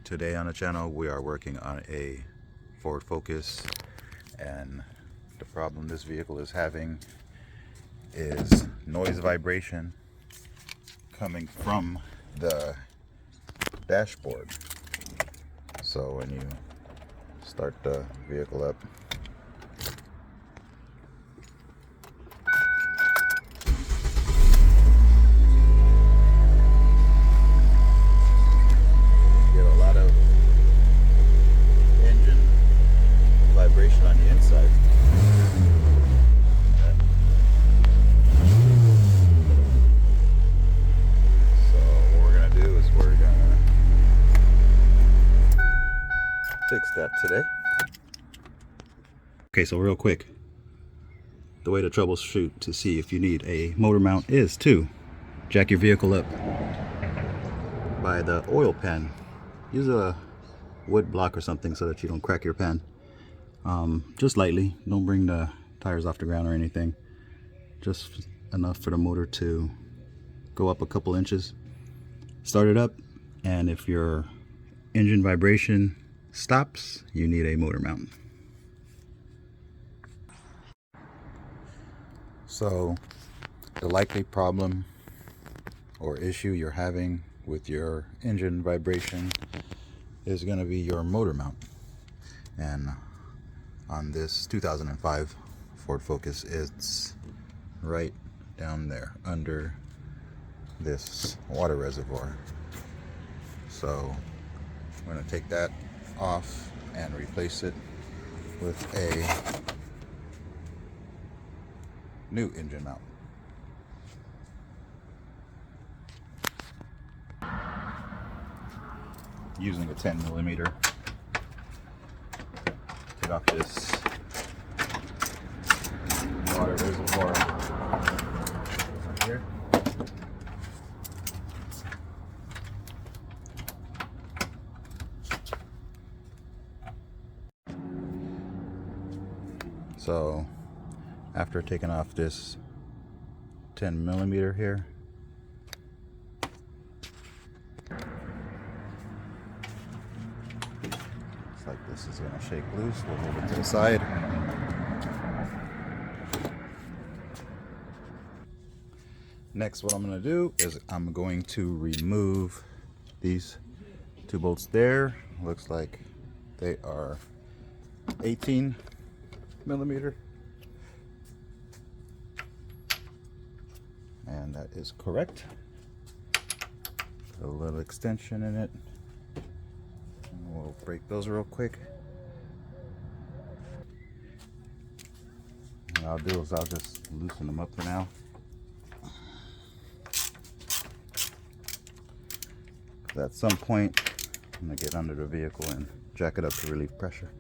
Today on the channel we are working on a Ford Focus, and the problem this vehicle is having is noise vibration coming from the dashboard. So when you start the vehicle up, you get a lot of engine vibration on the inside. So what we're gonna do is we're gonna fix that today. Okay, so real quick, the way to troubleshoot to see if you need a motor mount is to jack your vehicle up by the oil pan. Use a wood block or something so that you don't crack your pan. Just lightly, don't bring the tires off the ground or anything, just enough for the motor to go up a couple inches. Start it up, and if your engine vibration stops, you need a motor mount. So the likely problem or issue you're having with your engine vibration is going to be your motor mount. And on this 2005 Ford Focus, it's right down there under this water reservoir. So we're going to take that off and replace it with a new engine mount. Using a 10mm, take off this water reservoir right here. So after taking off this 10mm here, looks like this is going to shake loose. We'll move it to the side. Next, what I'm going to do is I'm going to remove these two bolts there. Looks like they are 18mm. And that is correct. Put a little extension in it. And we'll break those real quick. What I'll do is I'll just loosen them up for now. At some point, I'm going to get under the vehicle and jack it up to relieve pressure.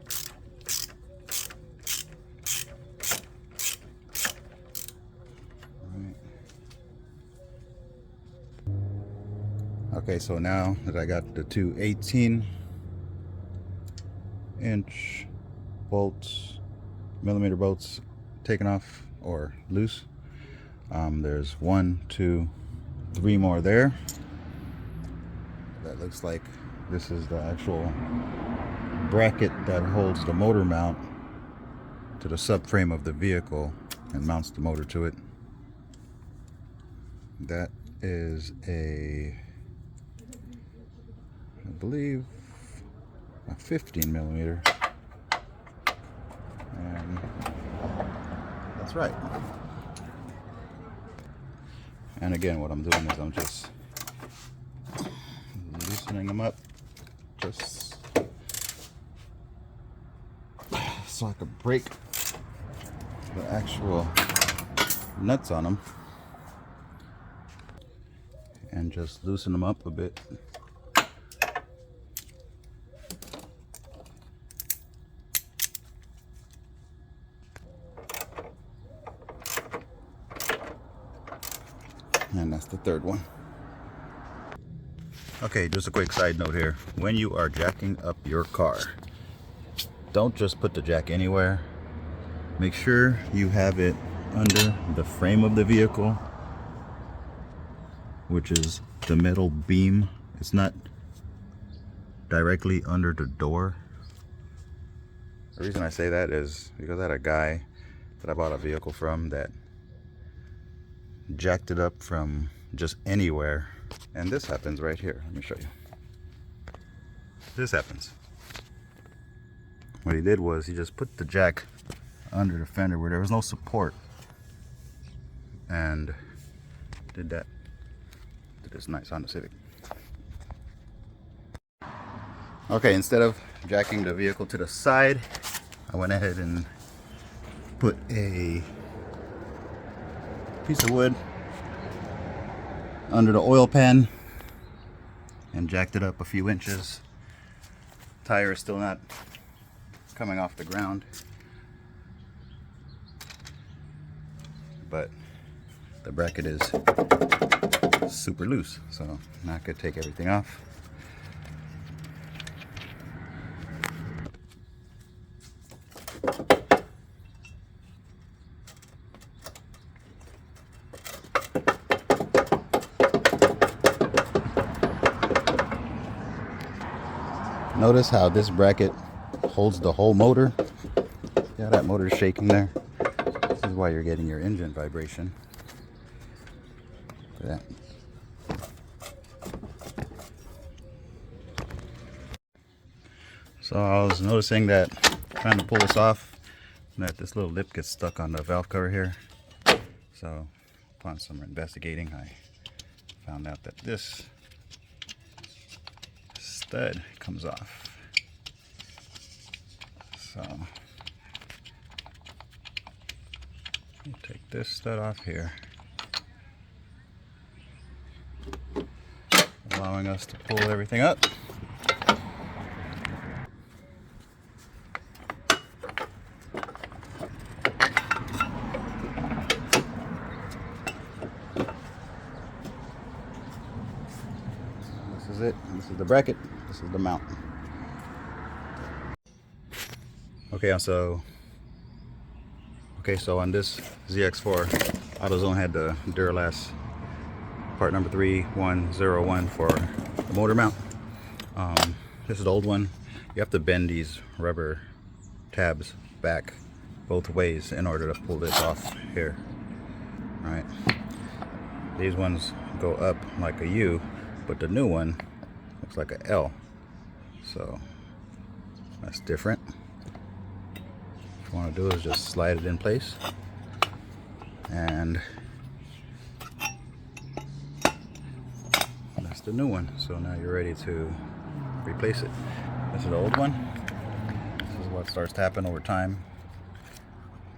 Okay, so now that I got the two 18-inch millimeter bolts taken off or loose, there's 1, 2, 3 more there. That looks like this is the actual bracket that holds the motor mount to the subframe of the vehicle and mounts the motor to it. That is I believe a 15mm, and that's right. And again, what I'm doing is I'm just loosening them up just so I could break the actual nuts on them and just loosen them up a bit. And that's the third one. Okay, just a quick side note here. When you are jacking up your car, don't just put the jack anywhere. Make sure you have it under the frame of the vehicle, which is the metal beam. It's not directly under the door. The reason I say that is because I had a guy that I bought a vehicle from that jacked it up from just anywhere. And this happens right here. Let me show you. This happens. What he did was he just put the jack under the fender where there was no support and did that. Did this nice Honda Civic. Okay, instead of jacking the vehicle to the side, I went ahead and put a piece of wood under the oil pan and jacked it up a few inches. Tire is still not coming off the ground, but the bracket is super loose, so now I could take everything off. Notice how this bracket holds the whole motor. Yeah, that motor's shaking there. This is why you're getting your engine vibration. Look at that. So I was noticing that trying to pull this off, that this little lip gets stuck on the valve cover here. So upon some investigating, I found out that this stud comes off. So we'll take this stud off here, allowing us to pull everything up. This is it. This is the bracket. This is the mount. Okay, so on this ZX4, AutoZone had the Duralast part number 3101 for the motor mount. This is the old one. You have to bend these rubber tabs back both ways in order to pull this off here. All right. These ones go up like a U, but the new one looks like a L. So that's different. What you want to do is just slide it in place, and that's the new one. So now you're ready to replace it. This is the old one. This is what starts to happen over time.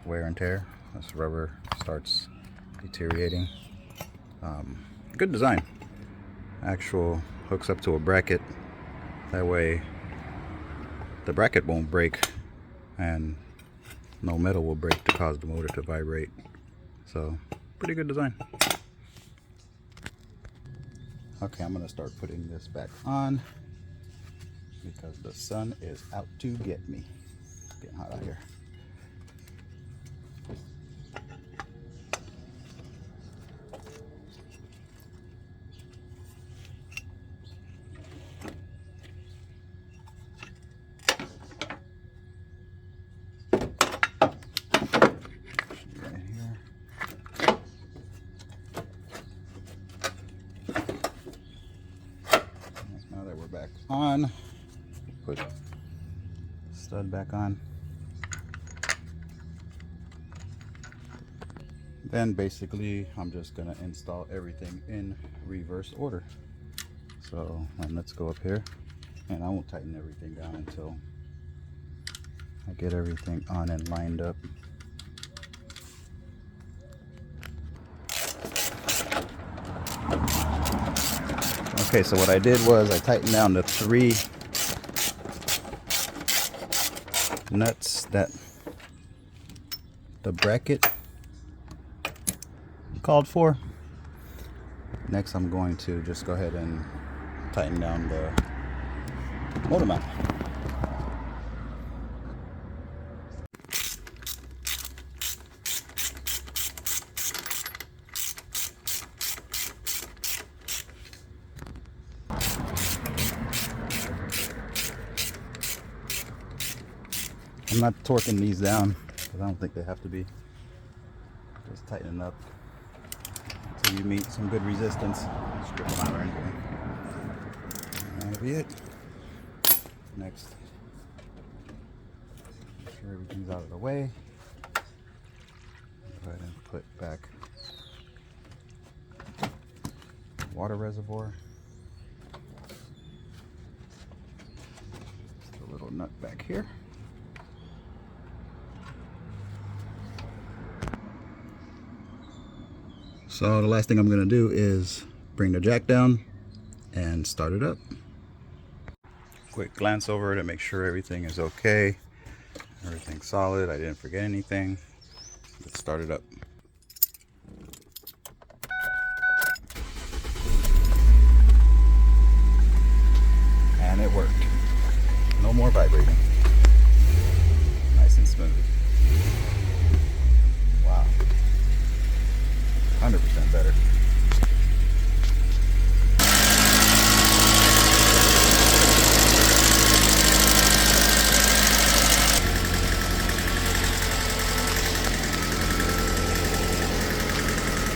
Wear and tear. This rubber starts deteriorating. Good design. Actual hooks up to a bracket. That way the bracket won't break and no metal will break to cause the motor to vibrate. So pretty good design. Okay, I'm gonna start putting this back on because the sun is out to get me. It's getting hot out here. Now that we're back on, put the stud back on. Then basically I'm just gonna install everything in reverse order. So let's go up here, and I won't tighten everything down until I get everything on and lined up. Okay, so what I did was I tightened down the 3 nuts that the bracket called for. Next, I'm going to just go ahead and tighten down the motor mount. I'm not torquing these down because I don't think they have to be. Just tightening up until you meet some good resistance. Strip them out or anything. That'll be it. Next, make sure everything's out of the way. Go ahead and put back water reservoir. Just a little nut back here. So the last thing I'm going to do is bring the jack down and start it up. Quick glance over it and make sure everything is okay. Everything's solid. I didn't forget anything. Let's start it up. And it worked. No more vibrating.